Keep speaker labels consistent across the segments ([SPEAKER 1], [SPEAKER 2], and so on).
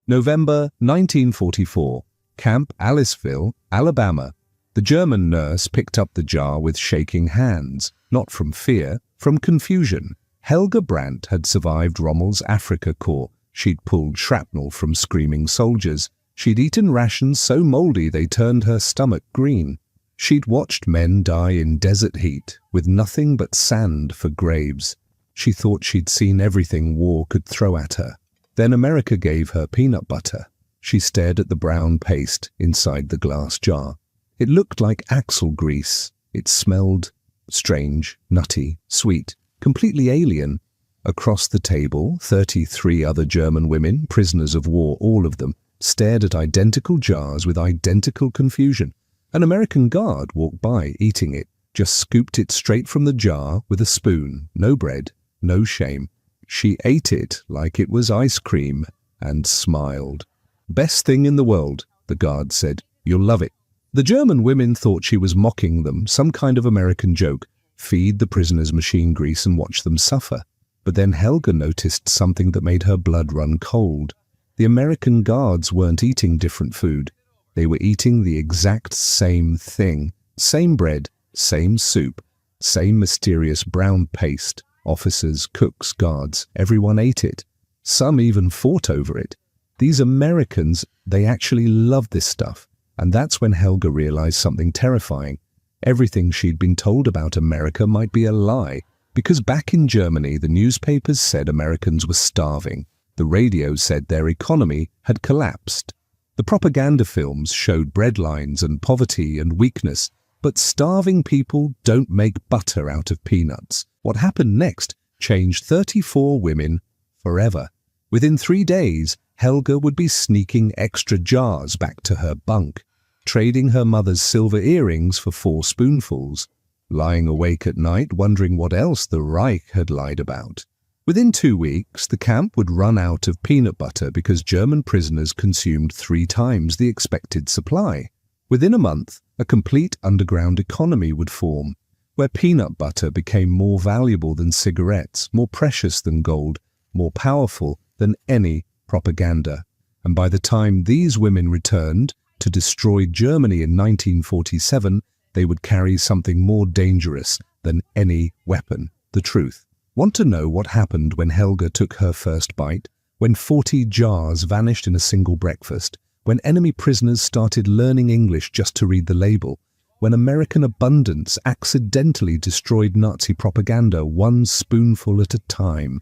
[SPEAKER 1] November 1944, Camp Aliceville, Alabama. The German nurse picked up the jar with shaking hands, not from fear, from confusion. Helga Brandt had survived Rommel's Afrika Korps. She'd pulled shrapnel from screaming soldiers. She'd eaten rations so moldy they turned her stomach green. She'd watched men die in desert heat, with nothing but sand for graves. She thought she'd seen everything war could throw at her. Then America gave her peanut butter. She stared at the brown paste inside the glass jar. It looked like axle grease. It smelled strange, nutty, sweet, completely alien. Across the table, 33 other German women, prisoners of war, all of them, stared at identical jars with identical confusion. An American guard walked by, eating it, just scooped it straight from the jar with a spoon. No bread, no shame. She ate it like it was ice cream and smiled. "Best thing in the world," the guard said. "You'll love it." The German women thought she was mocking them, some kind of American joke. Feed the prisoners machine grease and watch them suffer. But then Helga noticed something that made her blood run cold. The American guards weren't eating different food. They were eating the exact same thing. Same bread, same soup, same mysterious brown paste. Officers, cooks, guards, everyone ate it. Some even fought over it. These Americans, they actually loved this stuff. And that's when Helga realized something terrifying. Everything she'd been told about America might be a lie, because back in Germany, the newspapers said Americans were starving. The radio said their economy had collapsed. The propaganda films showed breadlines and poverty and weakness, but starving people don't make butter out of peanuts. What happened next changed 34 women forever. Within 3 days, Helga would be sneaking extra jars back to her bunk, trading her mother's silver earrings for 4 spoonfuls, lying awake at night wondering what else the Reich had lied about. Within 2 weeks, the camp would run out of peanut butter because German prisoners consumed 3 times the expected supply. Within a month, a complete underground economy would form, where peanut butter became more valuable than cigarettes, more precious than gold, more powerful than any propaganda. And by the time these women returned to destroy Germany in 1947, they would carry something more dangerous than any weapon: the truth. Want to know what happened when Helga took her first bite? When 40 jars vanished in a single breakfast? When enemy prisoners started learning English just to read the label? When American abundance accidentally destroyed Nazi propaganda 1 spoonful at a time?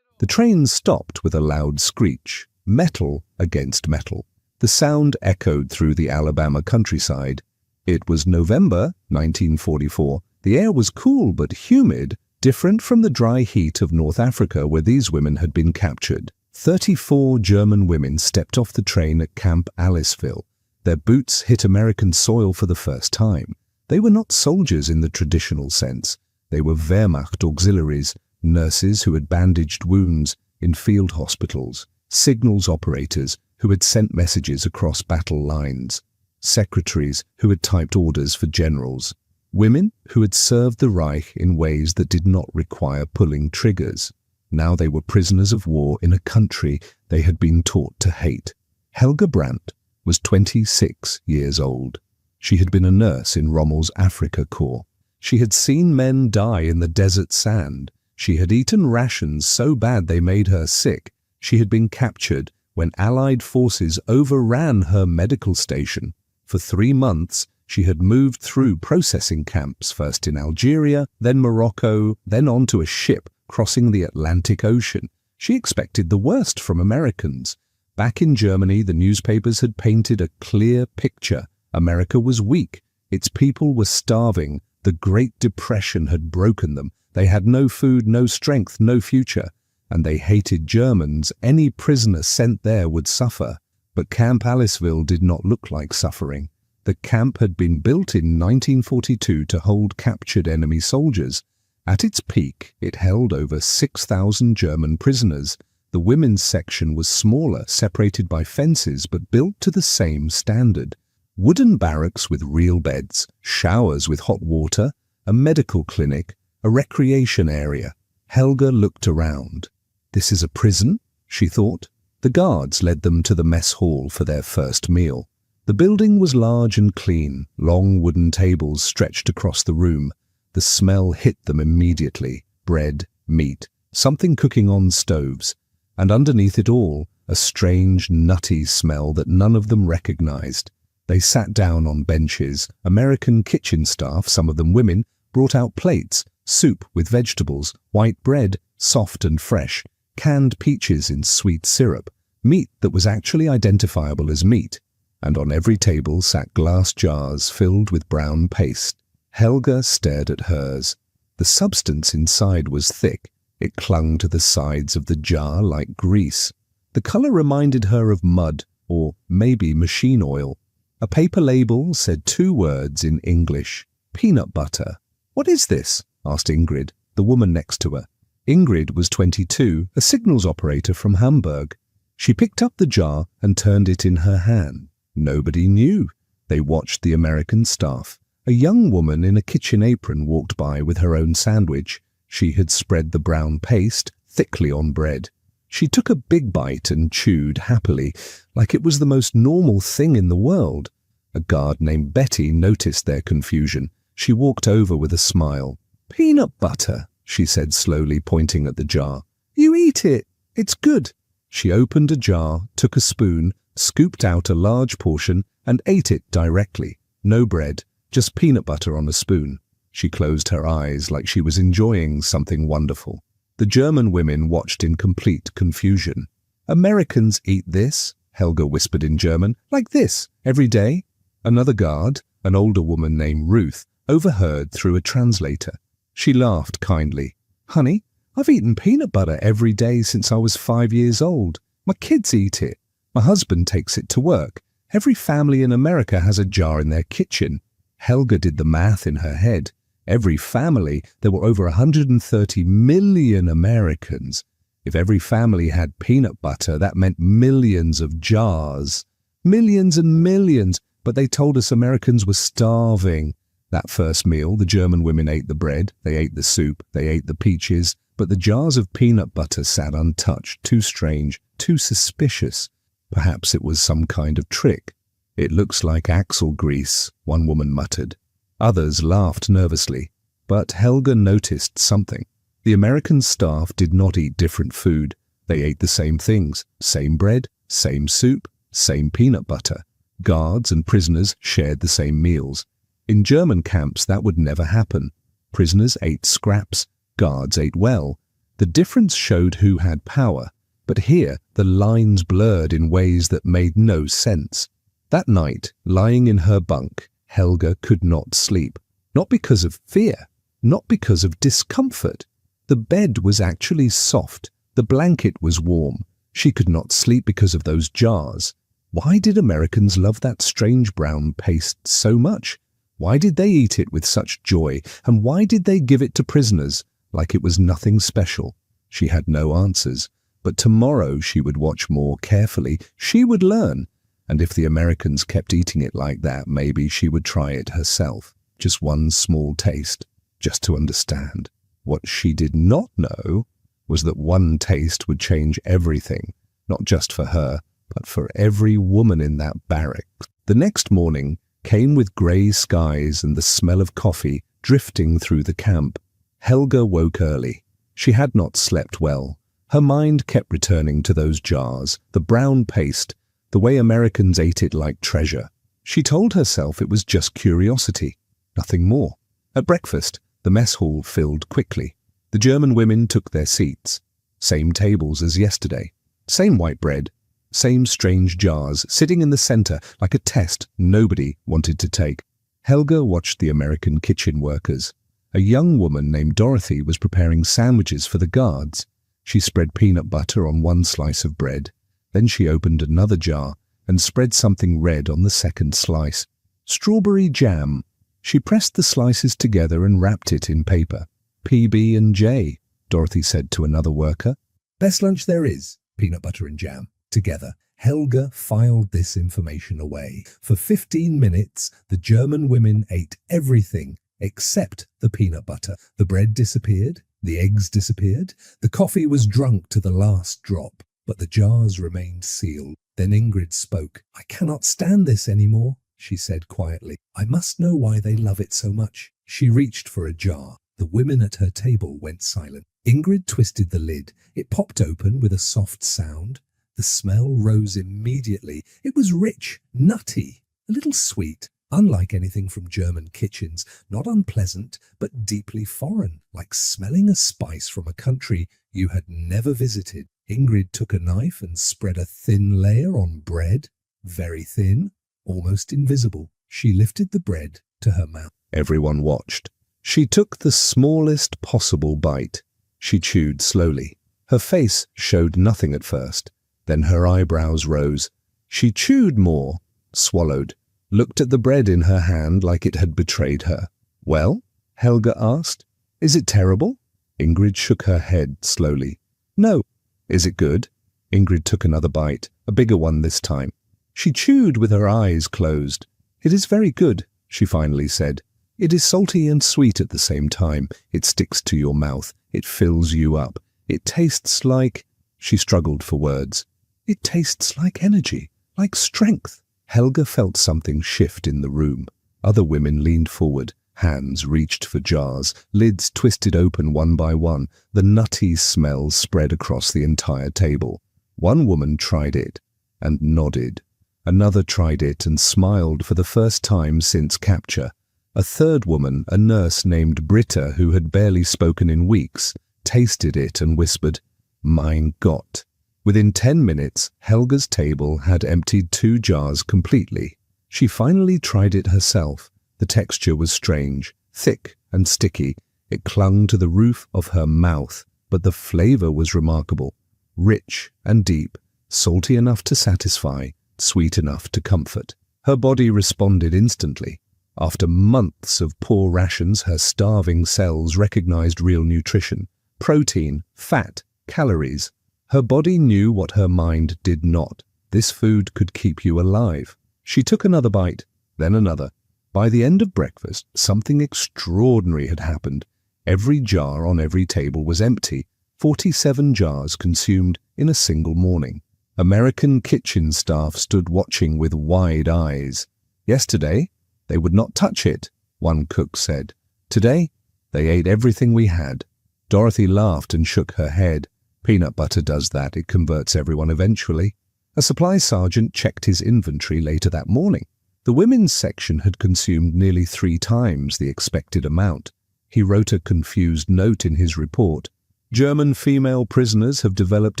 [SPEAKER 1] The train stopped with a loud screech, metal against metal. The sound echoed through the Alabama countryside. It was November 1944. The air was cool but humid, different from the dry heat of North Africa where these women had been captured. 34 German women stepped off the train at Camp Aliceville. Their boots hit American soil for the first time. They were not soldiers in the traditional sense. They were Wehrmacht auxiliaries, nurses who had bandaged wounds in field hospitals, signals operators who had sent messages across battle lines, secretaries who had typed orders for generals, women who had served the Reich in ways that did not require pulling triggers. Now they were prisoners of war in a country they had been taught to hate. Helga Brandt was 26 years old. She had been a nurse in Rommel's Afrika Korps. She had seen men die in the desert sand. She had eaten rations so bad they made her sick. She had been captured when Allied forces overran her medical station. For 3 months, she had moved through processing camps, first in Algeria, then Morocco, then onto a ship crossing the Atlantic Ocean. She expected the worst from Americans. Back in Germany, the newspapers had painted a clear picture. America was weak. Its people were starving. The Great Depression had broken them. They had no food, no strength, no future. And they hated Germans. Any prisoner sent there would suffer. But Camp Aliceville did not look like suffering. The camp had been built in 1942 to hold captured enemy soldiers. At its peak, it held over 6,000 German prisoners. The women's section was smaller, separated by fences, but built to the same standard. Wooden barracks with real beds, showers with hot water, a medical clinic, a recreation area. Helga looked around. This is a prison, she thought. The guards led them to the mess hall for their first meal. The building was large and clean, long wooden tables stretched across the room. The smell hit them immediately. Bread, meat, something cooking on stoves, and underneath it all, a strange, nutty smell that none of them recognized. They sat down on benches. American kitchen staff, some of them women, brought out plates, soup with vegetables, white bread, soft and fresh, canned peaches in sweet syrup, meat that was actually identifiable as meat, and on every table sat glass jars filled with brown paste. Helga stared at hers. The substance inside was thick. It clung to the sides of the jar like grease. The color reminded her of mud, or maybe machine oil. A paper label said 2 words in English: peanut butter. "What is this?" asked Ingrid, the woman next to her. Ingrid was 22, a signals operator from Hamburg. She picked up the jar and turned it in her hand. Nobody knew. They watched the American staff. A young woman in a kitchen apron walked by with her own sandwich. She had spread the brown paste thickly on bread. She took a big bite and chewed happily, like it was the most normal thing in the world. A guard named Betty noticed their confusion. She walked over with a smile. "Peanut butter," she said slowly, pointing at the jar. "You eat it. It's good." She opened a jar, took a spoon, scooped out a large portion, and ate it directly. No bread, just peanut butter on a spoon. She closed her eyes like she was enjoying something wonderful. The German women watched in complete confusion. "Americans eat this," Helga whispered in German, "like this, every day." Another guard, an older woman named Ruth, overheard through a translator. She laughed kindly. "Honey, I've eaten peanut butter every day since I was 5 years old. My kids eat it. My husband takes it to work. Every family in America has a jar in their kitchen." Helga did the math in her head. Every family, there were over 130 million Americans. If every family had peanut butter, that meant millions of jars. Millions and millions, but they told us Americans were starving. That first meal, the German women ate the bread, they ate the soup, they ate the peaches, but the jars of peanut butter sat untouched, too strange, too suspicious. Perhaps it was some kind of trick. "It looks like axle grease," one woman muttered. Others laughed nervously, but Helga noticed something. The American staff did not eat different food. They ate the same things: same bread, same soup, same peanut butter. Guards and prisoners shared the same meals. In German camps, that would never happen. Prisoners ate scraps, guards ate well. The difference showed who had power, but here the lines blurred in ways that made no sense. That night, lying in her bunk, Helga could not sleep. Not because of fear, not because of discomfort. The bed was actually soft. The blanket was warm. She could not sleep because of those jars. Why did Americans love that strange brown paste so much? Why did they eat it with such joy? And why did they give it to prisoners like it was nothing special? She had no answers. But tomorrow she would watch more carefully. She would learn. And if the Americans kept eating it like that, maybe she would try it herself. Just one small taste, just to understand. What she did not know was that one taste would change everything, not just for her, but for every woman in that barracks. The next morning came with grey skies and the smell of coffee drifting through the camp. Helga woke early. She had not slept well. Her mind kept returning to those jars, the brown paste, the way Americans ate it like treasure. She told herself it was just curiosity, nothing more. At breakfast, the mess hall filled quickly. The German women took their seats. Same tables as yesterday. Same white bread. Same strange jars sitting in the center like a test nobody wanted to take. Helga watched the American kitchen workers. A young woman named Dorothy was preparing sandwiches for the guards. She spread peanut butter on one slice of bread. Then she opened another jar and spread something red on the second slice. Strawberry jam. She pressed the slices together and wrapped it in paper. PB&J, Dorothy said to another worker.
[SPEAKER 2] Best lunch there is, peanut butter and jam. Together, Helga filed this information away. For 15 minutes, the German women ate everything except the peanut butter. The bread disappeared. The eggs disappeared. The coffee was drunk to the last drop. but the jars remained sealed. Then Ingrid spoke. "I cannot stand this anymore," she said quietly. "I must know why they love it so much." She reached for a jar. The women at her table went silent. Ingrid twisted the lid. It popped open with a soft sound. The smell rose immediately. It was rich, nutty, a little sweet, unlike anything from German kitchens, not unpleasant, but deeply foreign, like smelling a spice from a country you had never visited. Ingrid took a knife and spread a thin layer on bread, very thin, almost invisible. She lifted the bread to her mouth.
[SPEAKER 1] Everyone watched. She took the smallest possible bite. She chewed slowly. Her face showed nothing at first. Then her eyebrows rose. She chewed more, swallowed, looked at the bread in her hand like it had betrayed her. "Well?" Helga asked. "Is it terrible?" Ingrid shook her head slowly. "No." "Is it good?" Ingrid took another bite, a bigger one this time. She chewed with her eyes closed. "It is very good," she finally said. "It is salty and sweet at the same time. It sticks to your mouth. It fills you up. It tastes like—" She struggled for words. "It tastes like energy, like strength." Helga felt something shift in the room. Other women leaned forward. Hands reached for jars. Lids twisted open one by one. The nutty smell spread across the entire table. One woman tried it and nodded. Another tried it and smiled for the first time since capture. A third woman, a nurse named Britta, who had barely spoken in weeks, tasted it and whispered, "Mein Gott." Within 10 minutes, Helga's table had emptied 2 jars completely. She finally tried it herself. The texture was strange, thick and sticky. It clung to the roof of her mouth, but the flavor was remarkable. Rich and deep, salty enough to satisfy, sweet enough to comfort. Her body responded instantly. After months of poor rations, her starving cells recognized real nutrition. Protein, fat, calories. Her body knew what her mind did not. This food could keep you alive. She took another bite, then another. By the end of breakfast, something extraordinary had happened. Every jar on every table was empty. 47 jars consumed in a single morning. American kitchen staff stood watching with wide eyes. "Yesterday, they would not touch it," one cook said. "Today, they ate everything we had." Dorothy laughed and shook her head. "Peanut butter does that. It converts everyone eventually." A supply sergeant checked his inventory later that morning. The women's section had consumed nearly 3 times the expected amount. He wrote a confused note in his report. "German female prisoners have developed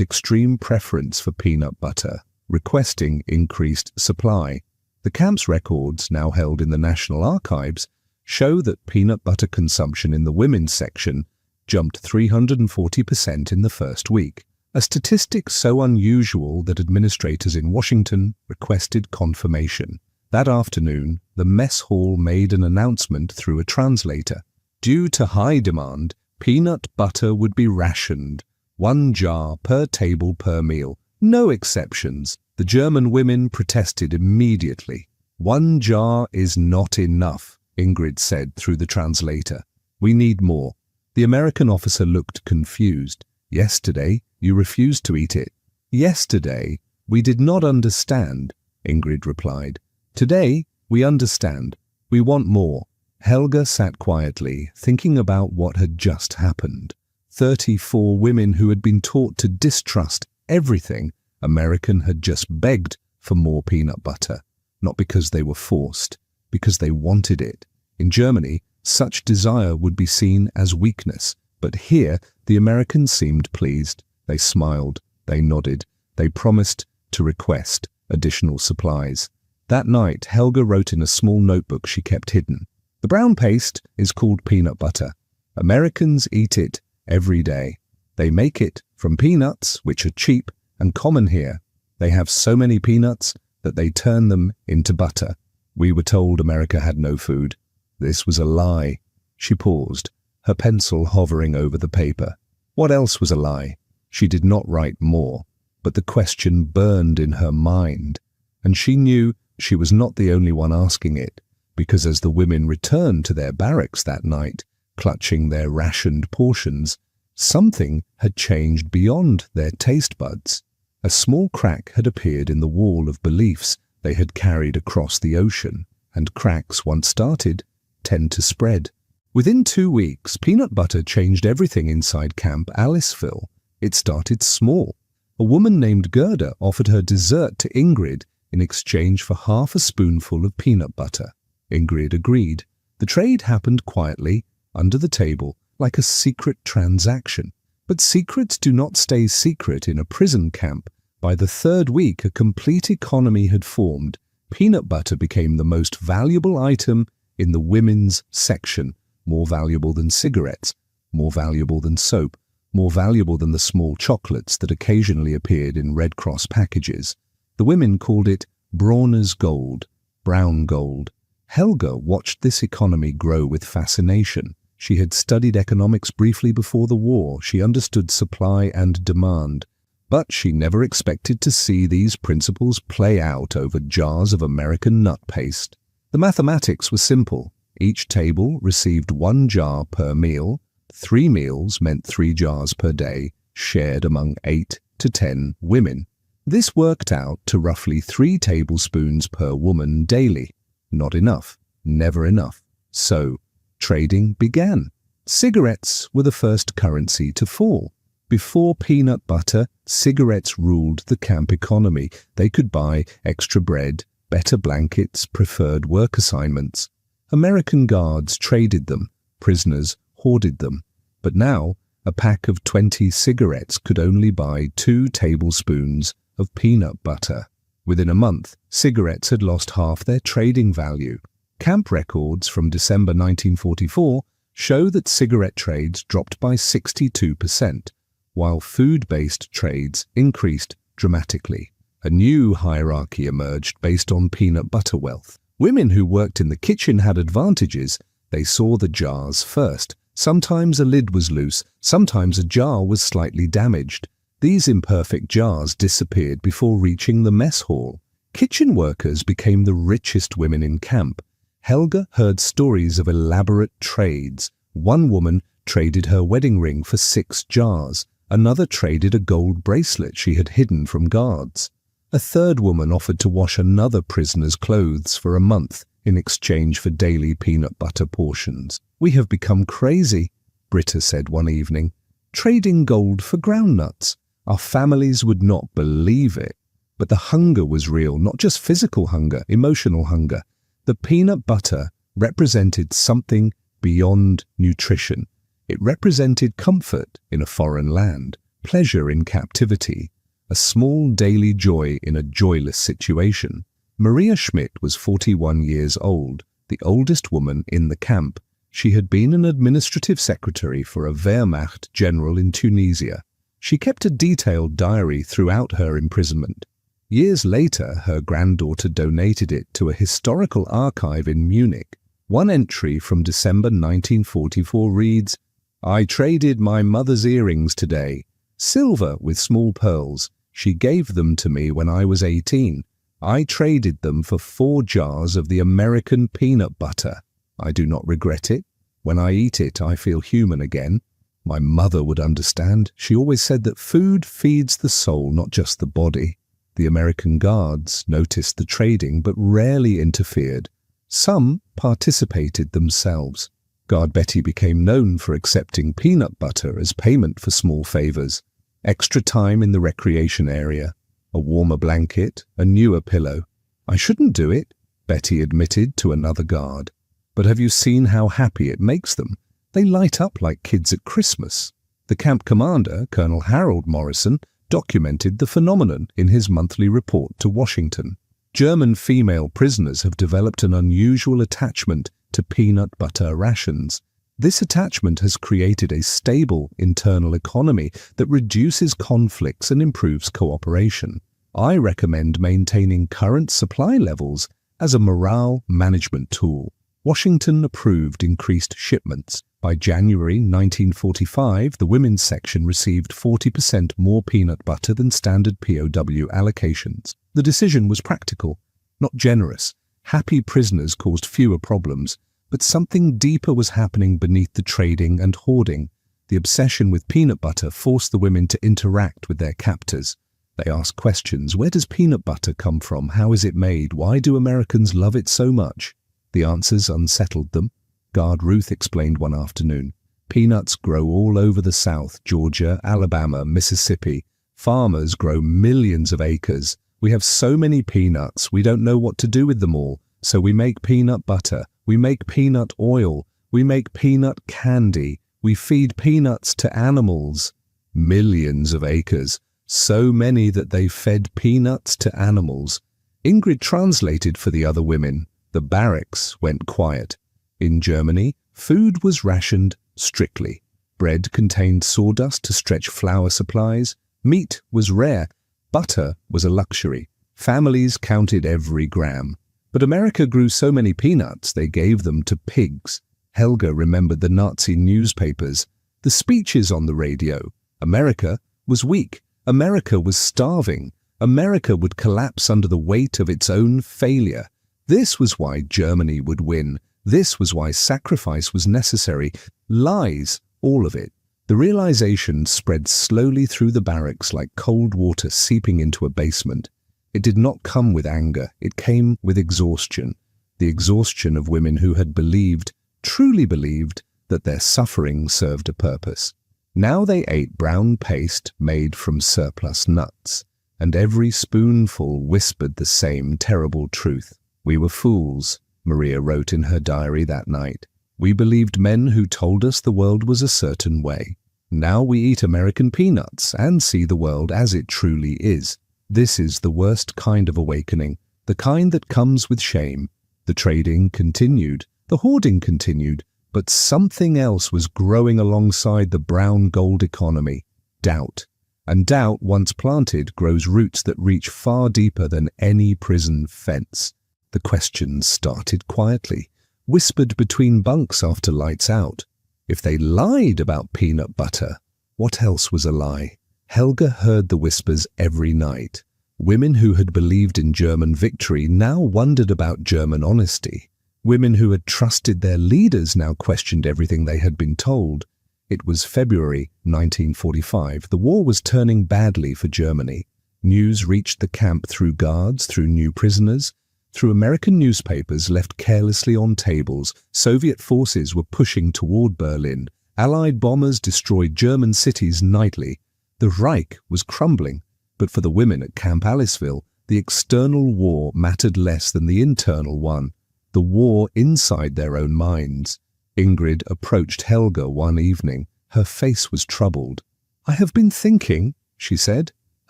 [SPEAKER 1] extreme preference for peanut butter, requesting increased supply." The camp's records, now held in the National Archives, show that peanut butter consumption in the women's section jumped 340% in the first week, a statistic so unusual that administrators in Washington requested confirmation. That afternoon, the mess hall made an announcement through a translator. Due to high demand, peanut butter would be rationed, 1 jar per table per meal, no exceptions. The German women protested immediately. "1 jar is not enough," Ingrid said through the translator. "We need more." The American officer looked confused. "Yesterday, you refused to eat it." "Yesterday, we did not understand," Ingrid replied. "Today, we understand. We want more." Helga sat quietly, thinking about what had just happened. 34 women who had been taught to distrust everything American had just begged for more peanut butter, not because they were forced, because they wanted it. In Germany, such desire would be seen as weakness, but here the Americans seemed pleased. They smiled, they nodded, they promised to request additional supplies. That night, Helga wrote in a small notebook she kept hidden. "The brown paste is called peanut butter. Americans eat it every day. They make it from peanuts, which are cheap and common here. They have so many peanuts that they turn them into butter. We were told America had no food. This was a lie." She paused, her pencil hovering over the paper. What else was a lie? She did not write more, but the question burned in her mind, and she knew she was not the only one asking it, because as the women returned to their barracks that night, clutching their rationed portions, something had changed beyond their taste buds. A small crack had appeared in the wall of beliefs they had carried across the ocean, and cracks, once started, tend to spread. Within 2 weeks, peanut butter changed everything inside Camp Aliceville. It started small. A woman named Gerda offered her dessert to Ingrid in exchange for half a spoonful of peanut butter. Ingrid agreed. The trade happened quietly, under the table, like a secret transaction. But secrets do not stay secret in a prison camp. By the 3rd week, a complete economy had formed. Peanut butter became the most valuable item in the women's section, more valuable than cigarettes, more valuable than soap, more valuable than the small chocolates that occasionally appeared in Red Cross packages. The women called it Brawner's gold, brown gold. Helga watched this economy grow with fascination. She had studied economics briefly before the war. She understood supply and demand. But she never expected to see these principles play out over jars of American nut paste. The mathematics were simple. Each table received 1 jar per meal. 3 meals meant 3 jars per day, shared among 8 to 10 women. This worked out to roughly 3 tablespoons per woman daily. Not enough. Never enough. So, trading began. Cigarettes were the first currency to fall. Before peanut butter, cigarettes ruled the camp economy. They could buy extra bread, better blankets, preferred work assignments. American guards traded them. Prisoners hoarded them. But now, a pack of 20 cigarettes could only buy 2 tablespoons of peanut butter. Within a month, cigarettes had lost half their trading value. Camp records from December 1944 show that cigarette trades dropped by 62%, while food-based trades increased dramatically. A new hierarchy emerged based on peanut butter wealth. Women who worked in the kitchen had advantages. They saw the jars first. Sometimes a lid was loose, sometimes a jar was slightly damaged. These imperfect jars disappeared before reaching the mess hall. Kitchen workers became the richest women in camp. Helga heard stories of elaborate trades. One woman traded her wedding ring for 6 jars. Another traded a gold bracelet she had hidden from guards. A third woman offered to wash another prisoner's clothes for a month in exchange for daily peanut butter portions. "We have become crazy," Britta said one evening, "trading gold for groundnuts. Our families would not believe it." But the hunger was real, not just physical hunger, emotional hunger. The peanut butter represented something beyond nutrition. It represented comfort in a foreign land, pleasure in captivity, a small daily joy in a joyless situation. Maria Schmidt was 41 years old, the oldest woman in the camp. She had been an administrative secretary for a Wehrmacht general in Tunisia. She kept a detailed diary throughout her imprisonment. Years later, her granddaughter donated it to a historical archive in Munich. One entry from December 1944 reads, "I traded my mother's earrings today. Silver with small pearls. She gave them to me when I was 18. I traded them for 4 jars of the American peanut butter. I do not regret it. When I eat it, I feel human again. My mother would understand. She always said that food feeds the soul, not just the body." The American guards noticed the trading but rarely interfered. Some participated themselves. Guard Betty became known for accepting peanut butter as payment for small favors. Extra time in the recreation area, a warmer blanket, a newer pillow. "I shouldn't do it," Betty admitted to another guard. "But have you seen how happy it makes them? They light up like kids at Christmas." The camp commander, Colonel Harold Morrison, documented the phenomenon in his monthly report to Washington. German female prisoners have developed an unusual attachment to peanut butter rations. This attachment has created a stable internal economy that reduces conflicts and improves cooperation. I recommend maintaining current supply levels as a morale management tool. Washington approved increased shipments. By January 1945, the women's section received 40% more peanut butter than standard POW allocations. The decision was practical, not generous. Happy prisoners caused fewer problems, but something deeper was happening beneath the trading and hoarding. The obsession with peanut butter forced the women to interact with their captors. They asked questions. Where does peanut butter come from? How is it made? Why do Americans love it so much? The answers unsettled them. Guard Ruth explained one afternoon. Peanuts grow all over the South, Georgia, Alabama, Mississippi. Farmers grow millions of acres. We have so many peanuts, we don't know what to do with them all. So we make peanut butter. We make peanut oil. We make peanut candy. We feed peanuts to animals. Millions of acres. So many that they fed peanuts to animals. Ingrid translated for the other women. The barracks went quiet. In Germany, food was rationed strictly. Bread contained sawdust to stretch flour supplies. Meat was rare. Butter was a luxury. Families counted every gram. But America grew so many peanuts they gave them to pigs. Helga remembered the Nazi newspapers, the speeches on the radio. America was weak. America was starving. America would collapse under the weight of its own failure. This was why Germany would win. This was why sacrifice was necessary. Lies, all of it. The realization spread slowly through the barracks like cold water seeping into a basement. It did not come with anger. It came with exhaustion. The exhaustion of women who had believed, truly believed, that their suffering served a purpose. Now they ate brown paste made from surplus nuts, and every spoonful whispered the same terrible truth. We were fools, Maria wrote in her diary that night. We believed men who told us the world was a certain way. Now we eat American peanuts and see the world as it truly is. This is the worst kind of awakening, the kind that comes with shame. The trading continued, the hoarding continued, but something else was growing alongside the brown gold economy. Doubt. And doubt, once planted, grows roots that reach far deeper than any prison fence. The questions started quietly, whispered between bunks after lights out. If they lied about peanut butter, what else was a lie? Helga heard the whispers every night. Women who had believed in German victory now wondered about German honesty. Women who had trusted their leaders now questioned everything they had been told. It was February 1945. The war was turning badly for Germany. News reached the camp through guards, through new prisoners, through American newspapers left carelessly on tables. Soviet forces were pushing toward Berlin. Allied bombers destroyed German cities nightly. The Reich was crumbling. But for the women at Camp Aliceville, the external war mattered less than the internal one. The war inside their own minds. Ingrid approached Helga one evening. Her face was troubled. "I have been thinking," she said,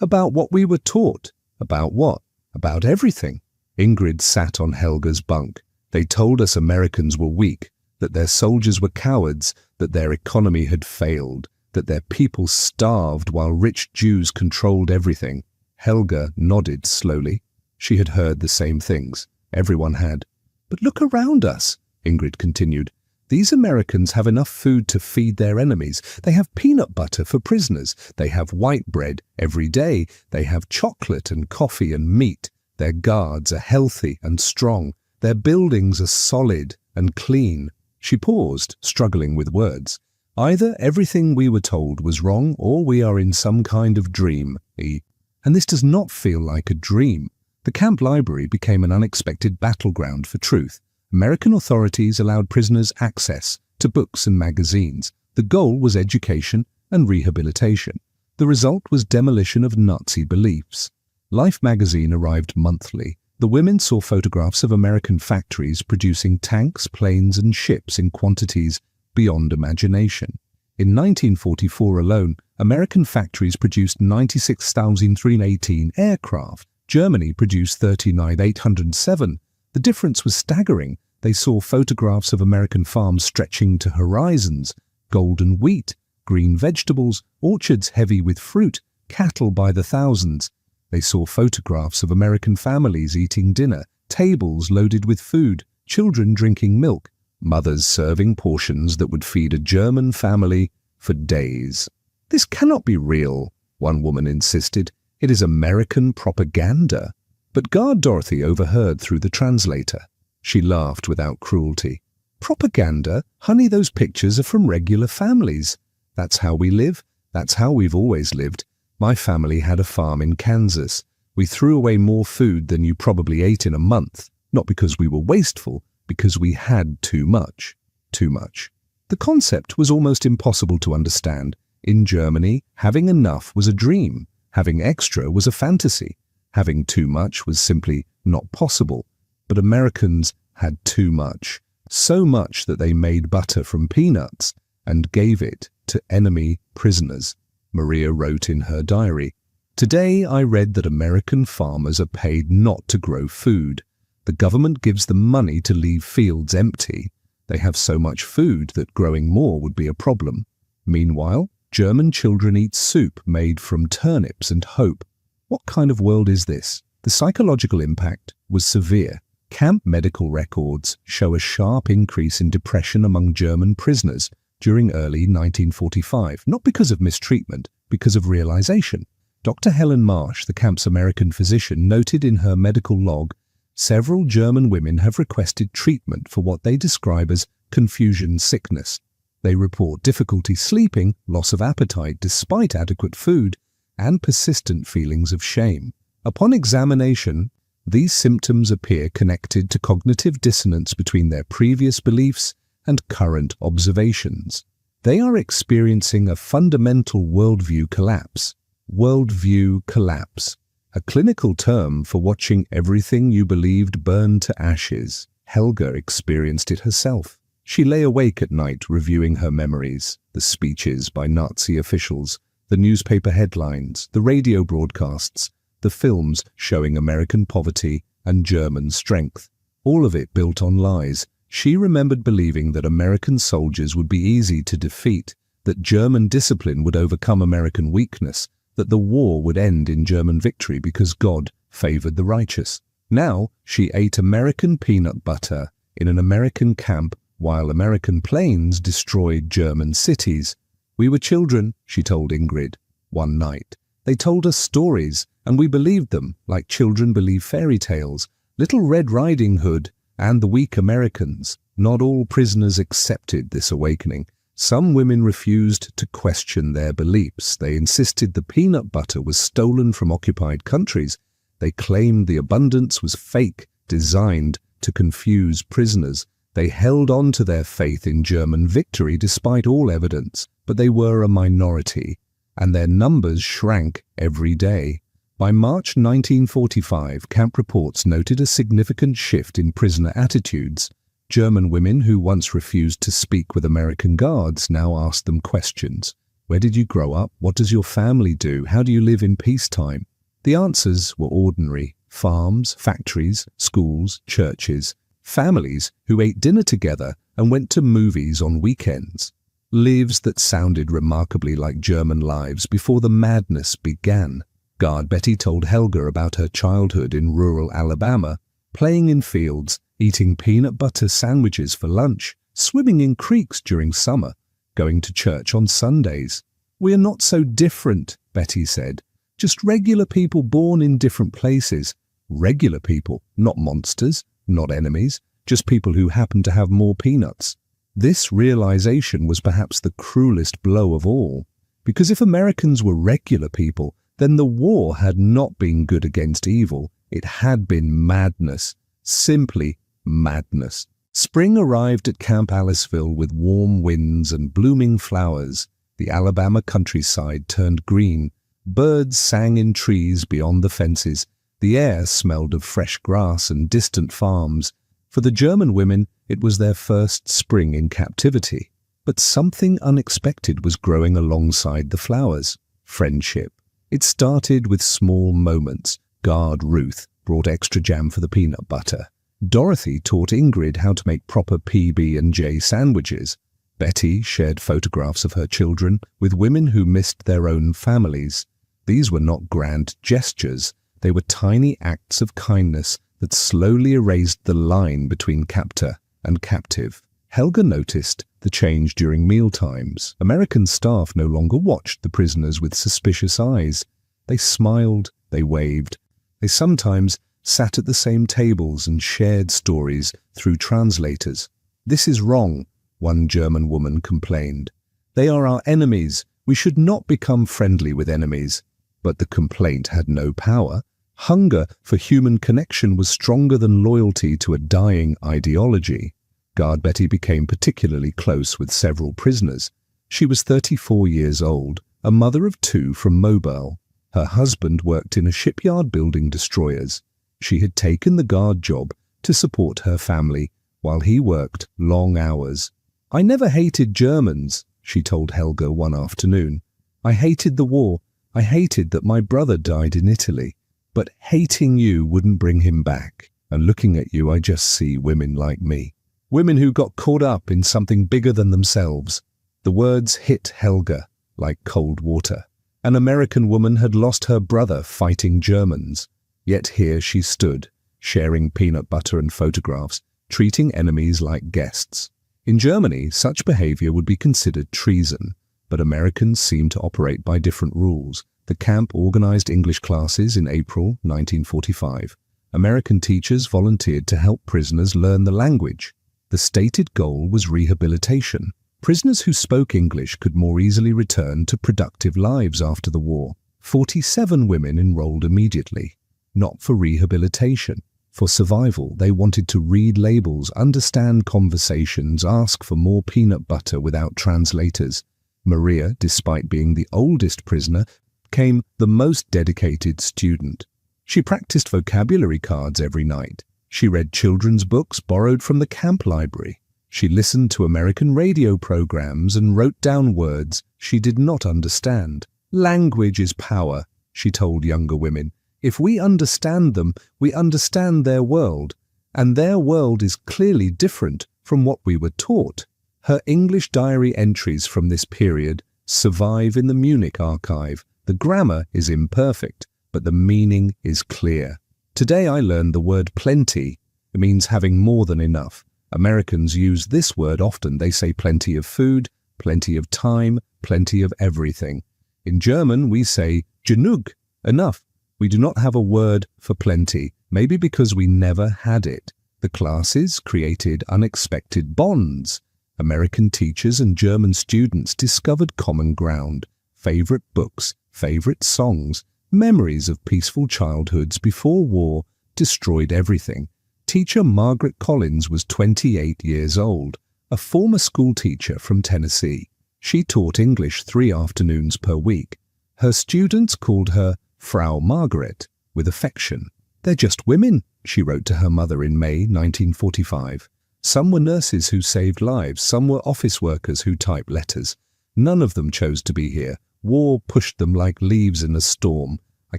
[SPEAKER 1] "about what we were taught." "About what?" "About everything." Ingrid sat on Helga's bunk. "They told us Americans were weak, that their soldiers were cowards, that their economy had failed, that their people starved while rich Jews controlled everything." Helga nodded slowly. She had heard the same things. Everyone had. "But look around us," Ingrid continued. "These Americans have enough food to feed their enemies. They have peanut butter for prisoners. They have white bread every day. They have chocolate and coffee and meat. Their guards are healthy and strong. Their buildings are solid and clean." She paused, struggling with words. Either everything we were told was wrong, or we are in some kind of dream. And this does not feel like a dream. The camp library became an unexpected battleground for truth. American authorities allowed prisoners access to books and magazines. The goal was education and rehabilitation. The result was demolition of Nazi beliefs. Life magazine arrived monthly. The women saw photographs of American factories producing tanks, planes, and ships in quantities beyond imagination. In 1944 alone, American factories produced 96,318 aircraft. Germany produced 39,807. The difference was staggering. They saw photographs of American farms stretching to horizons, golden wheat, green vegetables, orchards heavy with fruit, cattle by the thousands. They saw photographs of American families eating dinner, tables loaded with food, children drinking milk, mothers serving portions that would feed a German family for days. "This cannot be real," one woman insisted. "It is American propaganda." But Guard Dorothy overheard through the translator. She laughed without cruelty. "Propaganda? Honey, those pictures are from regular families. That's how we live. That's how we've always lived. My family had a farm in Kansas. We threw away more food than you probably ate in a month, not because we were wasteful, because we had too much. Too much. The concept was almost impossible to understand. In Germany, having enough was a dream. Having extra was a fantasy. Having too much was simply not possible. But Americans had too much. So much that they made butter from peanuts and gave it to enemy prisoners, Maria wrote in her diary. Today I read that American farmers are paid not to grow food. The government gives them money to leave fields empty. They have so much food that growing more would be a problem. Meanwhile, German children eat soup made from turnips and hope. What kind of world is this? The psychological impact was severe. Camp medical records show a sharp increase in depression among German prisoners during early 1945, not because of mistreatment, because of realization. Dr. Helen Marsh, the camp's American physician, noted in her medical log, several German women have requested treatment for what they describe as confusion sickness. They report difficulty sleeping, loss of appetite despite adequate food, and persistent feelings of shame. Upon examination, these symptoms appear connected to cognitive dissonance between their previous beliefs and current observations. They are experiencing a fundamental worldview collapse. Worldview collapse, a clinical term for watching everything you believed burn to ashes. Helga experienced it herself. She lay awake at night reviewing her memories, the speeches by Nazi officials, the newspaper headlines, the radio broadcasts, the films showing American poverty and German strength. All of it built on lies. She remembered believing that American soldiers would be easy to defeat, that German discipline would overcome American weakness, that the war would end in German victory because God favored the righteous. Now she ate American peanut butter in an American camp while American planes destroyed German cities. We were children, she told Ingrid one night. They told us stories, and we believed them, like children believe fairy tales. Little Red Riding Hood and the weak Americans. Not all prisoners accepted this awakening. Some women refused to question their beliefs. They insisted the peanut butter was stolen from occupied countries. They claimed the abundance was fake, designed to confuse prisoners. They held on to their faith in German victory despite all evidence, but they were a minority, and their numbers shrank every day. By March 1945, camp reports noted a significant shift in prisoner attitudes. German women who once refused to speak with American guards now asked them questions. Where did you grow up? What does your family do? How do you live in peacetime? The answers were ordinary. Farms, factories, schools, churches. Families who ate dinner together and went to movies on weekends. Lives that sounded remarkably like German lives before the madness began. Guard Betty told Helga about her childhood in rural Alabama, playing in fields, eating peanut butter sandwiches for lunch, swimming in creeks during summer, going to church on Sundays. "We are not so different," Betty said. "Just regular people born in different places. Regular people, not monsters, not enemies, just people who happen to have more peanuts." This realization was perhaps the cruelest blow of all, because if Americans were regular people, then the war had not been good against evil. It had been madness, simply madness. Spring arrived at Camp Aliceville with warm winds and blooming flowers. The Alabama countryside turned green. Birds sang in trees beyond the fences. The air smelled of fresh grass and distant farms. For the German women, it was their first spring in captivity. But something unexpected was growing alongside the flowers. Friendship. It started with small moments. Guard Ruth brought extra jam for the peanut butter. Dorothy taught Ingrid how to make proper PB&J sandwiches. Betty shared photographs of her children with women who missed their own families. These were not grand gestures. They were tiny acts of kindness that slowly erased the line between captor and captive. Helga noticed the change during mealtimes. American staff no longer watched the prisoners with suspicious eyes. They smiled, they waved. They sometimes sat at the same tables and shared stories through translators. "This is wrong," one German woman complained. "They are our enemies. We should not become friendly with enemies." But the complaint had no power. Hunger for human connection was stronger than loyalty to a dying ideology. Guard Betty became particularly close with several prisoners. She was 34 years old, a mother of 2 from Mobile. Her husband worked in a shipyard building destroyers. She had taken the guard job to support her family while he worked long hours. "I never hated Germans," she told Helga one afternoon. "I hated the war. I hated that my brother died in Italy. But hating you wouldn't bring him back. And looking at you, I just see women like me. Women who got caught up in something bigger than themselves." The words hit Helga like cold water. An American woman had lost her brother fighting Germans. Yet here she stood, sharing peanut butter and photographs, treating enemies like guests. In Germany, such behavior would be considered treason, but Americans seemed to operate by different rules. The camp organized English classes in April 1945. American teachers volunteered to help prisoners learn the language. The stated goal was rehabilitation. Prisoners who spoke English could more easily return to productive lives after the war. 47 women enrolled immediately. Not for rehabilitation. For survival, they wanted to read labels, understand conversations, ask for more peanut butter without translators. Maria, despite being the oldest prisoner, became the most dedicated student. She practiced vocabulary cards every night. She read children's books borrowed from the camp library. She listened to American radio programs and wrote down words she did not understand. "Language is power," she told younger women. "If we understand them, we understand their world, and their world is clearly different from what we were taught." Her English diary entries from this period survive in the Munich archive. The grammar is imperfect, but the meaning is clear. Today I learned the word plenty. It means having more than enough. Americans use this word often. They say plenty of food, plenty of time, plenty of everything. In German, we say genug, enough. We do not have a word for plenty, maybe because we never had it. The classes created unexpected bonds. American teachers and German students discovered common ground, favorite books, favorite songs, memories of peaceful childhoods before war destroyed everything. Teacher Margaret Collins was 28 years old, a former school teacher from Tennessee. She taught English 3 afternoons per week. Her students called her Frau Margaret, with affection. "They're just women," she wrote to her mother in May 1945. Some were nurses who saved lives, some were office workers who typed letters. None of them chose to be here. War pushed them like leaves in a storm. I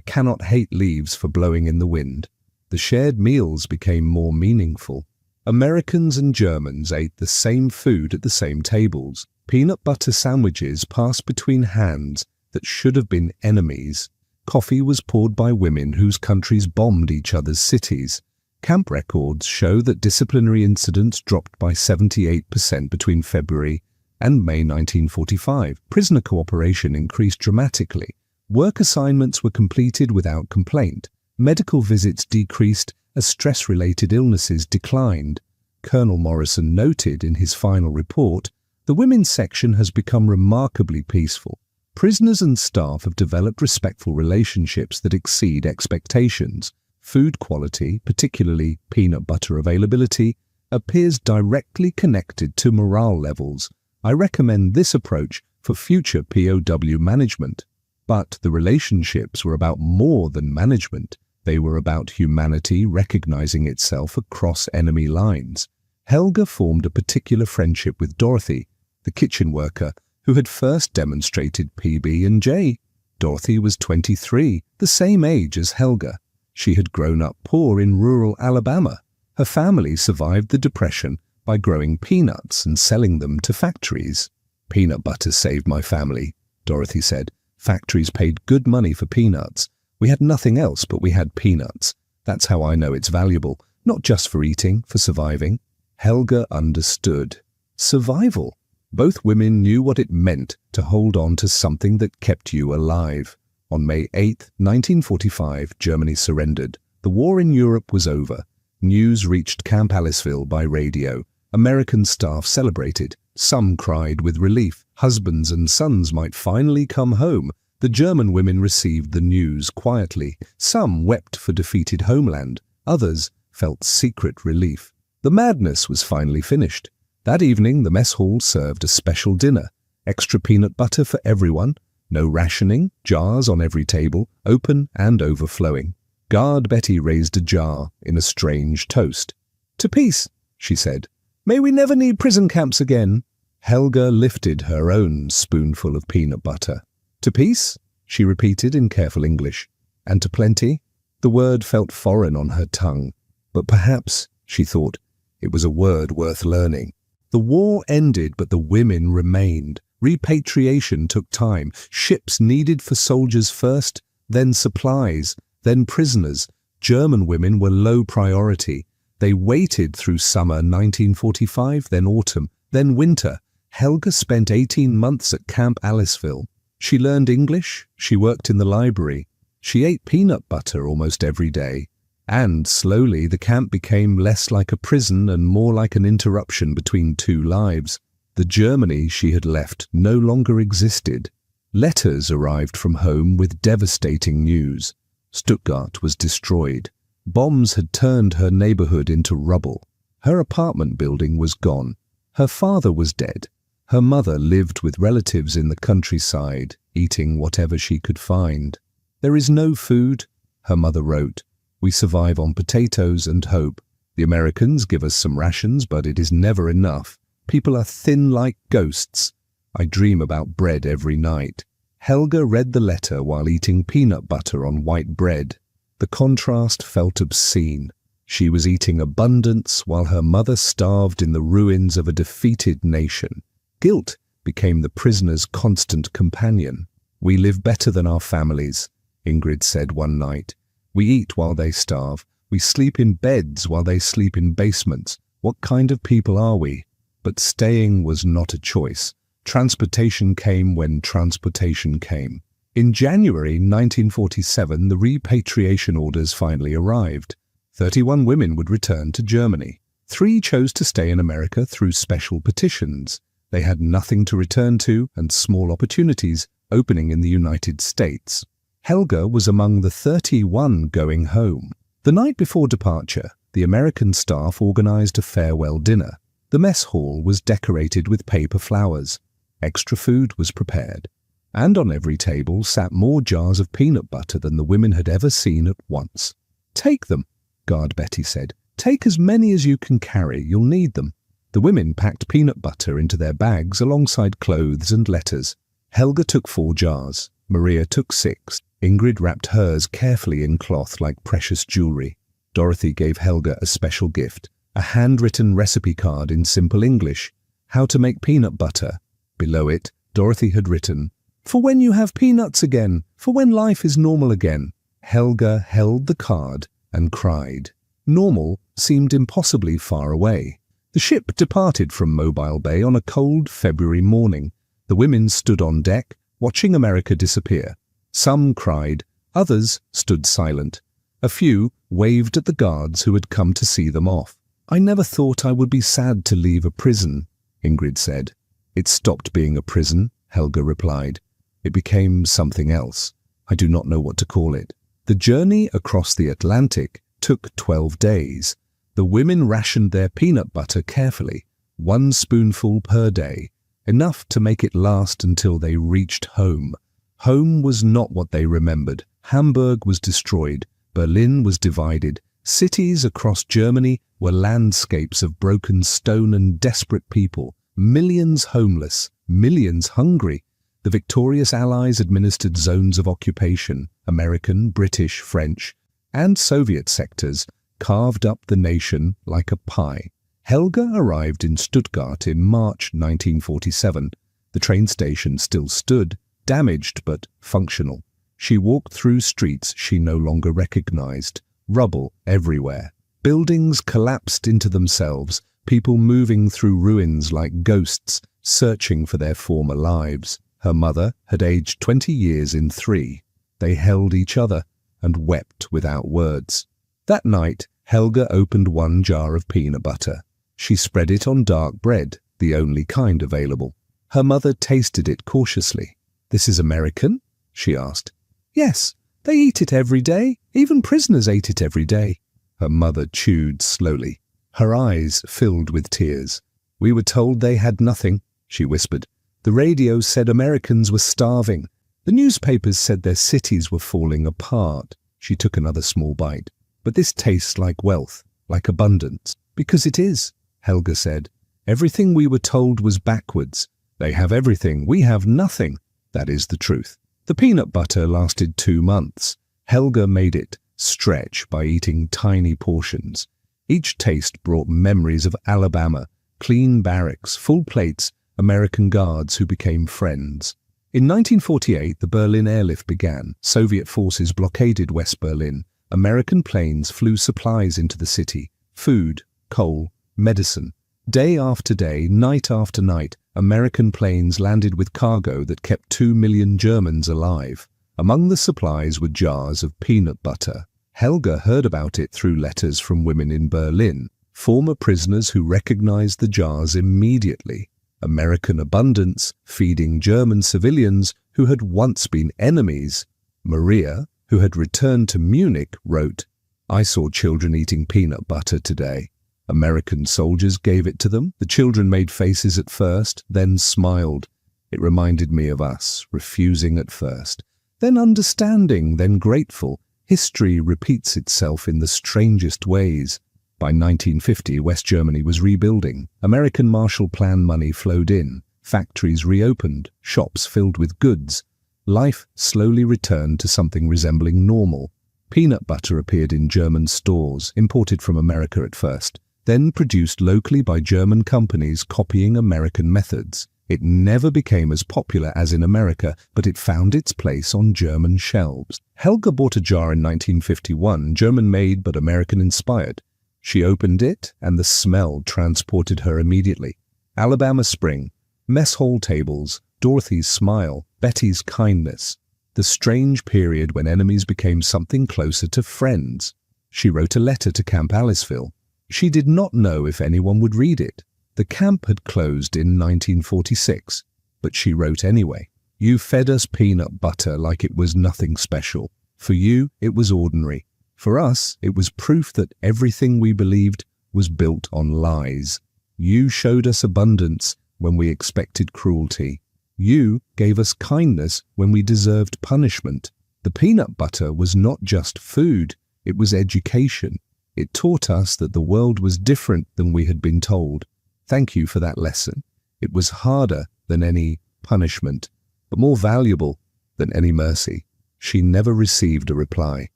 [SPEAKER 1] cannot hate leaves for blowing in the wind. The shared meals became more meaningful. Americans and Germans ate the same food at the same tables. Peanut butter sandwiches passed between hands that should have been enemies. Coffee was poured by women whose countries bombed each other's cities. Camp records show that disciplinary incidents dropped by 78% between February and May 1945. Prisoner cooperation increased dramatically. Work assignments were completed without complaint. Medical visits decreased as stress-related illnesses declined. Colonel Morrison noted in his final report, "The women's section has become remarkably peaceful. Prisoners and staff have developed respectful relationships that exceed expectations. Food quality, particularly peanut butter availability, appears directly connected to morale levels. I recommend this approach for future POW management." But the relationships were about more than management. They were about humanity recognizing itself across enemy lines. Helga formed a particular friendship with Dorothy, the kitchen worker who had first demonstrated PB&J. Dorothy was 23, the same age as Helga. She had grown up poor in rural Alabama. Her family survived the Depression by growing peanuts and selling them to factories. "Peanut butter saved my family," Dorothy said. "Factories paid good money for peanuts. We had nothing else, but we had peanuts. That's how I know it's valuable, not just for eating, for surviving." Helga understood. Survival. Both women knew what it meant to hold on to something that kept you alive. On May 8, 1945, Germany surrendered. The war in Europe was over. News reached Camp Aliceville by radio. American staff celebrated. Some cried with relief. Husbands and sons might finally come home. The German women received the news quietly. Some wept for defeated homeland. Others felt secret relief. The madness was finally finished. That evening, the mess hall served a special dinner. Extra peanut butter for everyone. No rationing, jars on every table, open and overflowing. Guard Betty raised a jar in a strange toast. "To peace," she said. "May we never need prison camps again." Helga lifted her own spoonful of peanut butter. "To peace," she repeated in careful English. "And to plenty?" The word felt foreign on her tongue, but perhaps, she thought, it was a word worth learning. The war ended, but the women remained. Repatriation took time. Ships needed for soldiers first, then supplies, then prisoners. German women were low priority. They waited through summer 1945, then autumn, then winter. Helga spent 18 months at Camp Aliceville. She learned English, she worked in the library, she ate peanut butter almost every day. And slowly the camp became less like a prison and more like an interruption between two lives. The Germany she had left no longer existed. Letters arrived from home with devastating news. Stuttgart was destroyed. Bombs had turned her neighborhood into rubble. Her apartment building was gone. Her father was dead. Her mother lived with relatives in the countryside, eating whatever she could find. "There is no food," her mother wrote. "We survive on potatoes and hope. The Americans give us some rations, but it is never enough. People are thin like ghosts. I dream about bread every night." Helga read the letter while eating peanut butter on white bread. The contrast felt obscene. She was eating abundance while her mother starved in the ruins of a defeated nation. Guilt became the prisoner's constant companion. "We live better than our families," Ingrid said one night. "We eat while they starve. We sleep in beds while they sleep in basements. What kind of people are we?" But staying was not a choice. Transportation came when transportation came. In January 1947, the repatriation orders finally arrived. 31 women would return to Germany. 3 chose to stay in America through special petitions. They had nothing to return to and small opportunities opening in the United States. Helga was among the 31 going home. The night before departure, the American staff organized a farewell dinner. The mess hall was decorated with paper flowers. Extra food was prepared. And on every table sat more jars of peanut butter than the women had ever seen at once. "Take them," Guard Betty said. "Take as many as you can carry. You'll need them." The women packed peanut butter into their bags alongside clothes and letters. Helga took 4 jars. Maria took 6. Ingrid wrapped hers carefully in cloth like precious jewelry. Dorothy gave Helga a special gift, a handwritten recipe card in simple English. How to make peanut butter. Below it, Dorothy had written, "For when you have peanuts again, for when life is normal again." Helga held the card and cried. Normal seemed impossibly far away. The ship departed from Mobile Bay on a cold February morning. The women stood on deck, watching America disappear. Some cried, others stood silent. A few waved at the guards who had come to see them off. "I never thought I would be sad to leave a prison," Ingrid said. "It stopped being a prison," Helga replied. "It became something else. I do not know what to call it." The journey across the Atlantic took 12 days. The women rationed their peanut butter carefully, 1 spoonful per day, enough to make it last until they reached home. Home was not what they remembered. Hamburg was destroyed. Berlin was divided. Cities across Germany were landscapes of broken stone and desperate people. Millions homeless, millions hungry. The victorious Allies administered zones of occupation, American, British, French, and Soviet sectors, carved up the nation like a pie. Helga arrived in Stuttgart in March 1947. The train station still stood, damaged but functional. She walked through streets she no longer recognized. Rubble everywhere. Buildings collapsed into themselves, people moving through ruins like ghosts, searching for their former lives. Her mother had aged 20 years in 3. They held each other and wept without words. That night, Helga opened 1 jar of peanut butter. She spread it on dark bread, the only kind available. Her mother tasted it cautiously. "This is American?" she asked. Yes, they eat it every day. Even prisoners ate it every day. Her mother chewed slowly. Her eyes filled with tears. We were told they had nothing, she whispered. The radio said Americans were starving. The newspapers said their cities were falling apart. She took another small bite. But this tastes like wealth, like abundance. Because it is, Helga said. Everything we were told was backwards. They have everything, we have nothing. That is the truth. The peanut butter lasted 2 months. Helga made it stretch by eating tiny portions. Each taste brought memories of Alabama, clean barracks, full plates, American guards who became friends. In 1948, the Berlin airlift began. Soviet forces blockaded West Berlin. American planes flew supplies into the city. Food, coal, medicine. Day after day, night after night, American planes landed with cargo that kept 2 million Germans alive. Among the supplies were jars of peanut butter. Helga heard about it through letters from women in Berlin, former prisoners who recognized the jars immediately. American abundance feeding German civilians who had once been enemies. Maria, who had returned to Munich, wrote, I saw children eating peanut butter today. American soldiers gave it to them. The children made faces at first, then smiled. It reminded me of us, refusing at first, then understanding, then grateful. History repeats itself in the strangest ways. By 1950, West Germany was rebuilding. American Marshall Plan money flowed in. Factories reopened, shops filled with goods. Life slowly returned to something resembling normal. Peanut butter appeared in German stores, imported from America at first, then produced locally by German companies copying American methods. It never became as popular as in America, but it found its place on German shelves. Helga bought a jar in 1951, German-made but American-inspired. She opened it, and the smell transported her immediately. Alabama spring, mess hall tables, Dorothy's smile, Betty's kindness. The strange period when enemies became something closer to friends. She wrote a letter to Camp Aliceville. She did not know if anyone would read it. The camp had closed in 1946, but she wrote anyway. You fed us peanut butter like it was nothing special. For you, it was ordinary. For us, it was proof that everything we believed was built on lies. You showed us abundance when we expected cruelty. You gave us kindness when we deserved punishment. The peanut butter was not just food, it was education. It taught us that the world was different than we had been told. Thank you for that lesson. It was harder than any punishment, but more valuable than any mercy. She never received a reply,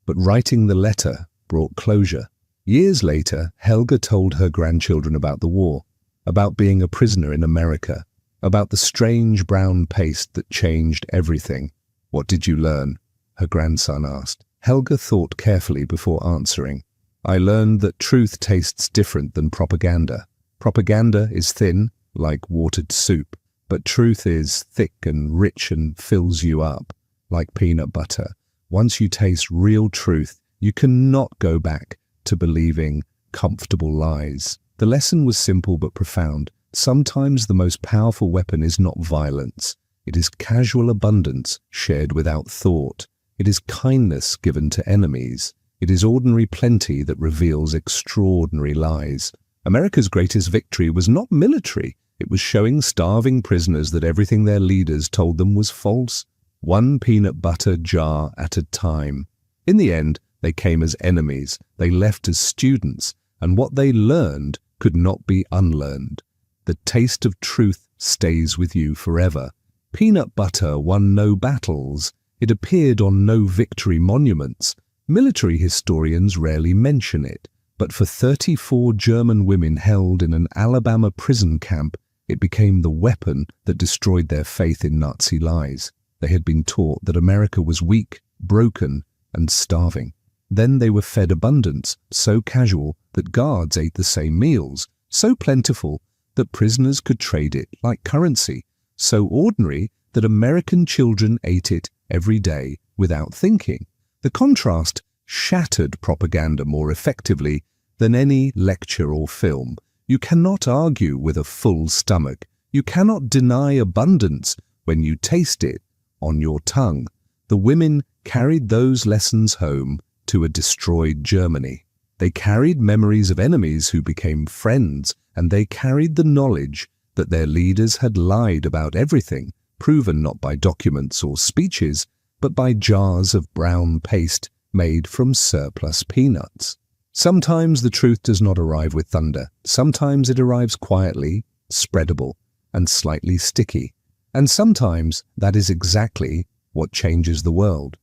[SPEAKER 1] but writing the letter brought closure. Years later, Helga told her grandchildren about the war, about being a prisoner in America, about the strange brown paste that changed everything. What did you learn? Her grandson asked. Helga thought carefully before answering. I learned that truth tastes different than propaganda. Propaganda is thin, like watered soup, but truth is thick and rich and fills you up, like peanut butter. Once you taste real truth, you cannot go back to believing comfortable lies. The lesson was simple but profound. Sometimes the most powerful weapon is not violence. It is casual abundance shared without thought. It is kindness given to enemies. It is ordinary plenty that reveals extraordinary lies. America's greatest victory was not military. It was showing starving prisoners that everything their leaders told them was false. One peanut butter jar at a time. In the end, they came as enemies. They left as students, and what they learned could not be unlearned. The taste of truth stays with you forever. Peanut butter won no battles. It appeared on no victory monuments. Military historians rarely mention it, but for 34 German women held in an Alabama prison camp, it became the weapon that destroyed their faith in Nazi lies. They had been taught that America was weak, broken, and starving. Then they were fed abundance, so casual that guards ate the same meals, so plentiful that prisoners could trade it like currency, so ordinary that American children ate it every day without thinking. The contrast shattered propaganda more effectively than any lecture or film. You cannot argue with a full stomach. You cannot deny abundance when you taste it on your tongue. The women carried those lessons home to a destroyed Germany. They carried memories of enemies who became friends, and they carried the knowledge that their leaders had lied about everything, proven not by documents or speeches, but by jars of brown paste made from surplus peanuts. Sometimes the truth does not arrive with thunder. Sometimes it arrives quietly, spreadable, and slightly sticky. And sometimes that is exactly what changes the world.